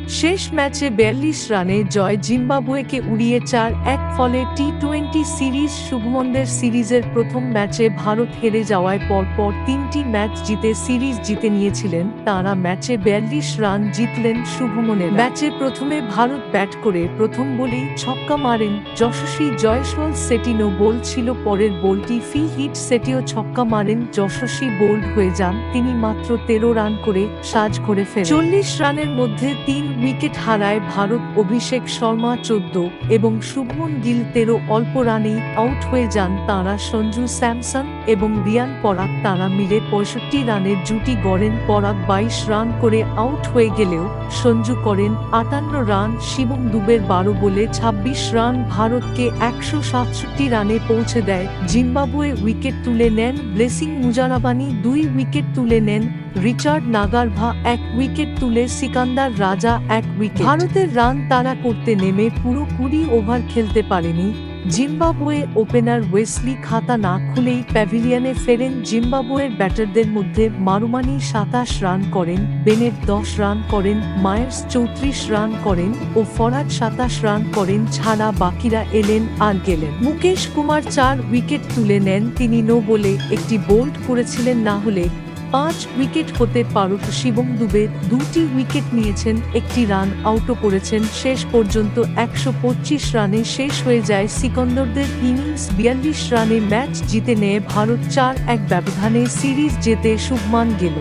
শেষ ম্যাচে ৪২ রানে জয় জিম্বাবুয়েকে উড়িয়ে ৪-১ ফলে টি-২০ সিরিজ। শুভমনদের সিরিজের প্রথম ম্যাচে ভারত হেরে যাওয়ায় পরপর ৩টি ম্যাচ জিতে সিরিজ জিতে নিয়েছিলেন তাঁরা। ম্যাচে ৪২ রান জিতলেন শুভমনের। ম্যাচে প্রথমে ভারত ব্যাট করে প্রথম বলেই ছক্কা মারেন যশস্বী জয়সওয়াল। সেটিনো বোল ছিল পরের বলটি ফ্রি হিট, সেটিও ছক্কা মারেন যশস্বী। বোল্ড হয়ে যান তিনি, মাত্র ১৩ রান করে সাজ করে ফেরেন। ৪০ রানের মধ্যে ৩ উইকেট হারায় ভারত। অভিষেক শর্মা ১৪ এবং শুভমন গিল ১৩। অল্প রানেই আউট হয়ে যান তাঁরা। সঞ্জু স্যামসন এবং রিয়ান পরাগ তাঁরা মিলে ৬৫ রানের জুটি গড়েন। পরাগ ২২ রান করে আউট হয়ে গেলেও সঞ্জু করেন ৫৮ রান। শিবম দুবের ১২ বলে ২৬ রান ভারতকে ১৬৭ রানে পৌঁছে দেয়। জিম্বাবুয়ে উইকেট তুলে নেন ব্লেসিং মুজারাবানি, ২ উইকেট তুলে নেন রিচার্ড নাগারভা, ১ উইকেট তুলে সিকান্দার রাজা ১ উইকেট। ভারতের রান তাড়া করতে নেমে পুরো ২০ ওভার খেলতে পারেনি জিম্বাবুয়ে। ওপেনার ওয়েসলি খাতা না খুলেই প্যাভিলিয়নে ফেরেন জিম্বাবুয়ের ব্যাটারদের মধ্যে মারুমানি ২৭ রান করেন, বেনেট ১০ রান করেন, মায়ার্স ৩৪ রান করেন ও ফরাড ২৭ রান করেন। ছাড়া বাকিরা এলেন আর গেলেন। মুকেশ কুমার ৪ উইকেট তুলে নেন, তিনি নো বলে একটি বোল্ড করেছিলেন, না হলে ৫ উইকেট হতে পারত। শিবম দুবে ২টি উইকেট নিয়েছেন, ১টি রান আউটও করেছেন। শেষ পর্যন্ত ১২৫ রানে শেষ হয়ে যায় সিকন্দরদের ইনিংস। ৪২ রানে ম্যাচ জিতে নেয় ভারত। ৪-১ ব্যবধানে সিরিজ জেতে শুভমান গিল।